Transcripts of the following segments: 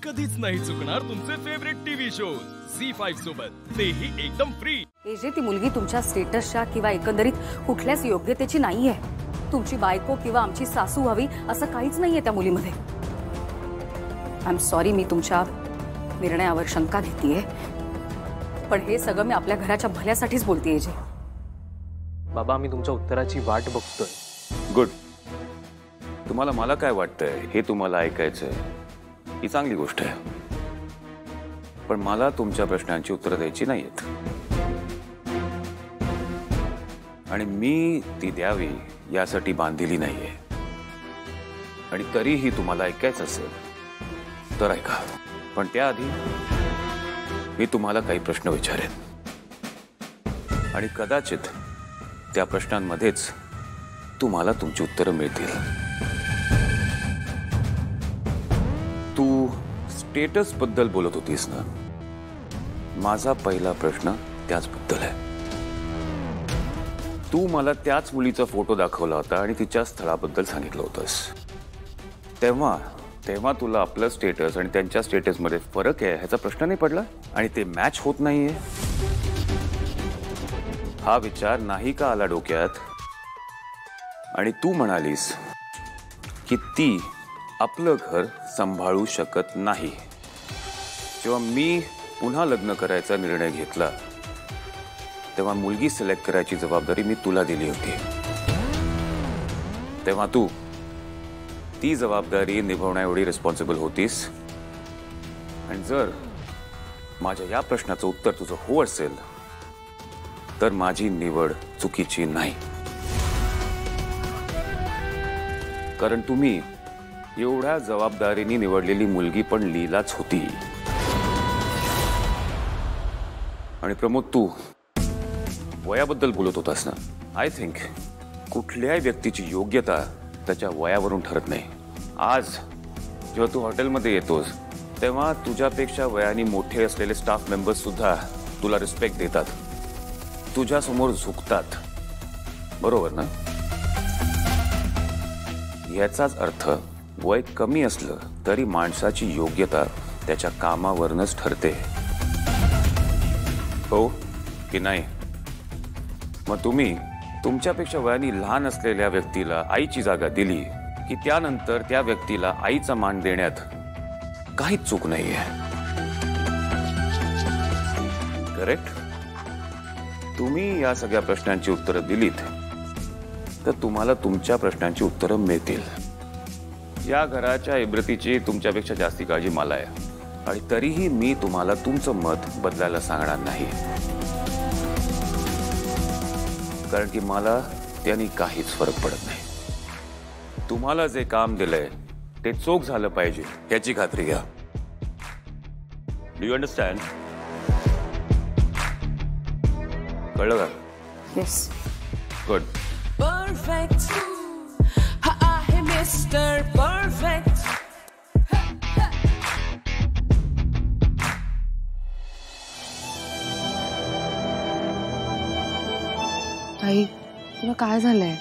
कधीच नाही चुकणार तुमचे फेवरेट टीव्ही शोज झी5 सोबत, तेही एकदम फ्री। हे जे ती मुलगी तुमच्या स्टेटसच्या किंवा एकंदरीत कुठल्याच योग्यतेची नाहीये। तुमची बायको किंवा आमची सासू व्हावी असं काहीच नाहीये त्या मुलीमध्ये। आय एम सॉरी, मी तुमच्या निर्णयावर शंका घेतेय, पण हे सगळं मी आपल्या घराच्या भल्यासाठीच बोलतेय। जे बाबा, आम्ही तुमच्या उत्तराची वाट बघतोय। गुड। तुम्हाला मला काय वाटतंय हे तुम्हाला ऐकायचंय, ही चांगली गोष्ट आहे, पण मला तुमच्या प्रश्नांची उत्तरं द्यायची नाहीत आणि मी ती द्यावी यासाठी बांधलेली नाहीये। आणि तरीही तुम्हाला ऐकायचं असेल तर ऐका, पण त्याआधी मी तुम्हाला काही प्रश्न विचारेन आणि कदाचित त्या प्रश्नांमध्येच तुम्हाला तुमची उत्तरं मिळतील। तू स्टेटस बद्दल बोलत होतीस ना, माझा पहिला प्रश्न त्याचबद्दल आहे। तू मला त्याच मुलीचा फोटो दाखवला होता आणि तिच्या स्थळाबद्दल सांगितलं होतंस। तेव्हा तुला आपलं स्टेटस आणि त्यांच्या स्टेटसमध्ये फरक आहे ह्याचा प्रश्न नाही पडला आणि ते मॅच होत नाहीये हा विचार नाही का आला डोक्यात? आणि तू म्हणालीस की ती आपलं घर सांभाळू शकत नाही। जेव्हा मी पुन्हा लग्न करायचा निर्णय घेतला तेव्हा मुलगी सिलेक्ट करायची जबाबदारी मी तुला दिली होती। तेव्हा तू ती जबाबदारी निभावण्याएवढी रिस्पॉन्सिबल होतीस। आणि जर माझ्या या प्रश्नाचं उत्तर तुझं हो असेल तर माझी निवड चुकीची नाही, कारण तुम्ही एवढ्या जबाबदारीने निवडलेली मुलगी पण लीलाच होती। आणि प्रमोद, तू वयाबद्दल बोलत होतास ना। आय थिंक कुठल्याही व्यक्तीची योग्यता त्याच्या वयावरून ठरत नाही। आज जेव्हा तू हॉटेलमध्ये येतोस तेव्हा तुझ्यापेक्षा वयाने मोठे असलेले स्टाफ मेंबर्स सुद्धा तुला रिस्पेक्ट देतात, तुझ्या समोर झुकतात, बरोबर ना? याचाच अर्थ वय कमी असलं तरी माणसाची योग्यता त्याच्या कामावरूनच ठरते, हो की नाही? मग तुम्ही तुमच्यापेक्षा वयाने लहान असलेल्या व्यक्तीला आईची जागा दिली की त्यानंतर त्या व्यक्तीला आईचा मान देण्यात काहीच चूक नाहीये, करेक्ट? तुम्ही या सगळ्या प्रश्नांची उत्तरं दिलीत तर तुम्हाला तुमच्या प्रश्नांची उत्तरं मिळतील। या घराच्या इब्रतीची तुमच्यापेक्षा जास्ती काळजी मला आहे आणि तरीही मी तुम्हाला तुमचं मत बदलायला सांगणार नाही, कारण की मला त्यांनी काहीच फरक पडत नाही। तुम्हाला जे काम दिलंय ते चोख झालं पाहिजे याची खात्री घ्या। Do you understand? कळलं का? येस। गुड। परफेक्ट आहे मिस्टर परफेक्ट। आई, तुला काय झालंय?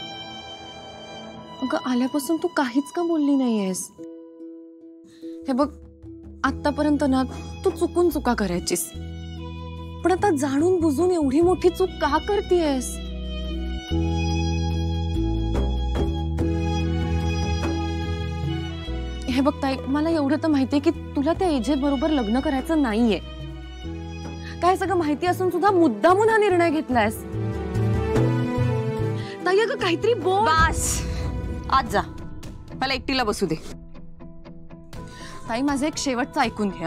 अगं, आल्यापासून तू काहीच का बोलली नाहीयेस? हे बघ, आतापर्यंत ना तू चुकून चुका करायचीस, पण आता जाणून बुजून एवढी मोठी चूक का करतेयस? हे बघ ताई, मला एवढं तर माहितीये की तुला त्या एजे बरोबर लग्न करायचं नाहीये। काय सगळं माहिती असून सुद्धा मुद्दामून हा निर्णय घेतलायस। ताई, अगं काहीतरी बोल। बस, आज जा, मला एकटीला बसू दे। ताई, माझं एक शेवटचं ऐकून घे।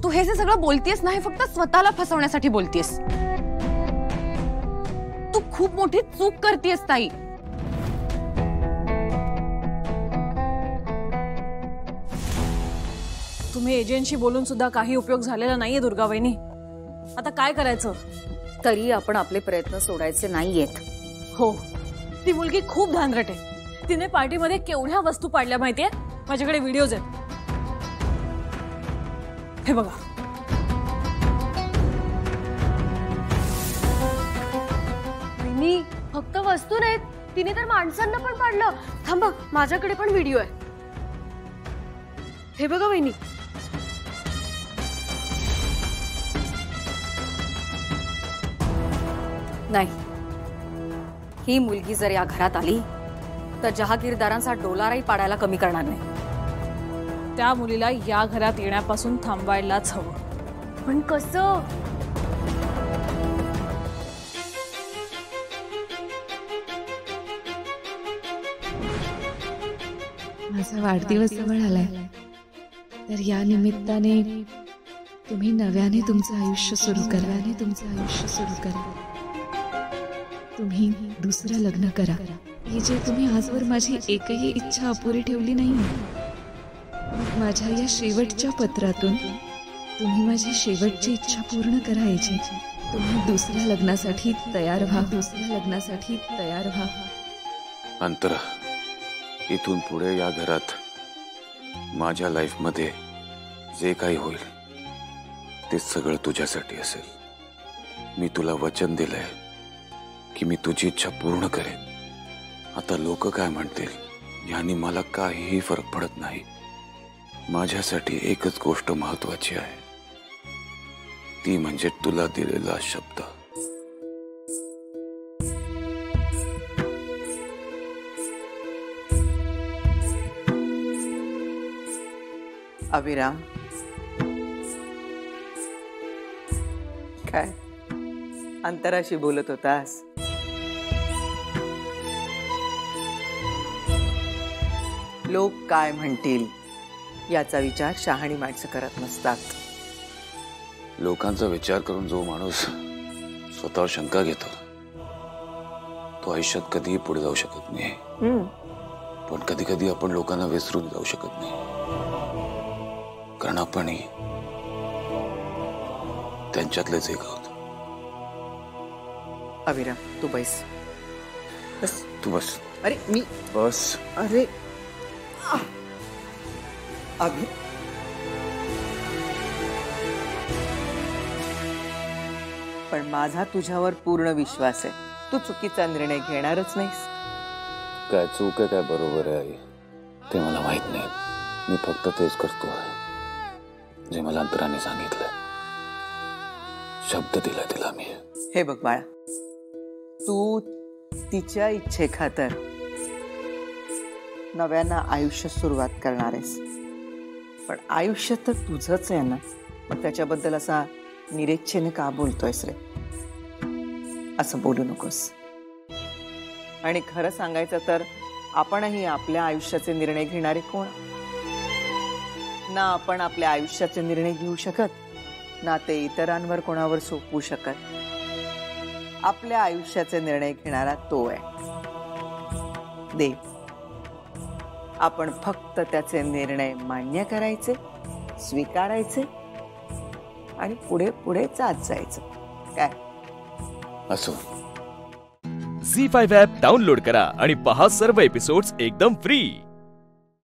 तू हे जे सगळं बोलतेस ना, हे फक्त स्वतःला फसवण्यासाठी बोलतेस। तू खूप मोठी चूक करतेस ताई। तुम्ही एजंटशी बोलून सुद्धा काही उपयोग झालेला नाहीये दुर्गा वहिनी। आता काय करायचं? तरी आपण आपले प्रयत्न सोडायचे नाहीयेत। हो, ती मुलगी खूप धांदरट आहे। तिने पार्टीमध्ये केवढ्या वस्तू पाडल्या माहितीये? माझ्याकडे व्हिडिओज आहेत, हे बघा। मी फक्त वस्तू नाहीत, तिने तर माणसांना पण पाडलं। थांबा, माझ्याकडे पण व्हिडिओ आहे। हे बघा वहिनी, नाही, ही मुलगी जर या घरात आली तर जहागीरदारांचा डोलाराही पाडायला कमी करणार नाही. त्या मुलीला या घरात येण्यापासून थांबायलाच हवं. पण कसं? माझा वाढदिवस जवळ आलाय, तर या निमित्ताने तुम्ही नव्याने तुमचं आयुष्य सुरू करा. तुम्ही दुसरं लग्न करा. हे जे तुम्ही आजवर माझी एकही इच्छा अपुरी ठेवली नाही, माझ्या या शेवटच्या पत्रातून तुम्ही माझी शेवटची इच्छा पूर्ण करायची. तुम्ही दुसऱ्या लग्नासाठी तयार व्हा. अंतरा, इथून पुढे या घरात माझ्या लाईफमध्ये जे काही होईल ते सगळं तुझ्यासाठी असेल. मी तुला वचन दिलंय की मी तुझी इच्छा पूर्ण करेन. आता लोक काय म्हणतील याने मला काहीही फरक पडत नाही. माझ्यासाठी एकच गोष्ट महत्वाची आहे, ती म्हणजे तुला दिलेला शब्द. अभिराम, काय अंतराशी बोलत होतास? लोक काय म्हणतील याचा विचार शहाणी माणसं करत नसतात. लोकांचा विचार करून जो माणूस स्वतःवर शंका घेतो तो आयुष्यात कधीही पुढे जाऊ शकत नाही. पण कधी कधी आपण लोकांना विसरून जाऊ शकत नाही, कारण आपणही त्यांच्यातलेच एक आहोत. अभिराम, तू बस. तू बस. अरे मी बस. अरे अभि, पण माझा तुझ्यावर पूर्ण विश्वास आहे. तू चुकीचा निर्णय घेणारच नाहीस. काय चूक आहे काय बरोबर आहे आई ते मला माहित नाही. मी फक्त तेच करतो जे मला अंतराने सांगितलं. शब्द दिला तिला मी. हे बघ बाळा, तू तिच्या इच्छेखातर नव्यानं आयुष्य सुरुवात करणार आहेस, पण आयुष्य तर तुझंच आहे ना. मग त्याच्याबद्दल असा निरेच्छेने का बोलतोयस रे? असं बोलू नकोस. आणि खरं सांगायचं तर आपणही आपल्या आयुष्याचे निर्णय घेणारे कोण ना. आपण आपल्या आयुष्याचे निर्णय घेऊ शकत ना ते इतरांवर कोणावर सोपवू शकत. आपल्या आयुष्याचे निर्णय घेणारा तो आहे देव. आपण फक्त त्याचे निर्णय मान्य करायचे, स्वीकारायचे आणि पुढे पुढे जात जायचं. काय असो. झी5 ॲप डाउनलोड करा आणि पहा सर्व एपिसोड्स एकदम फ्री.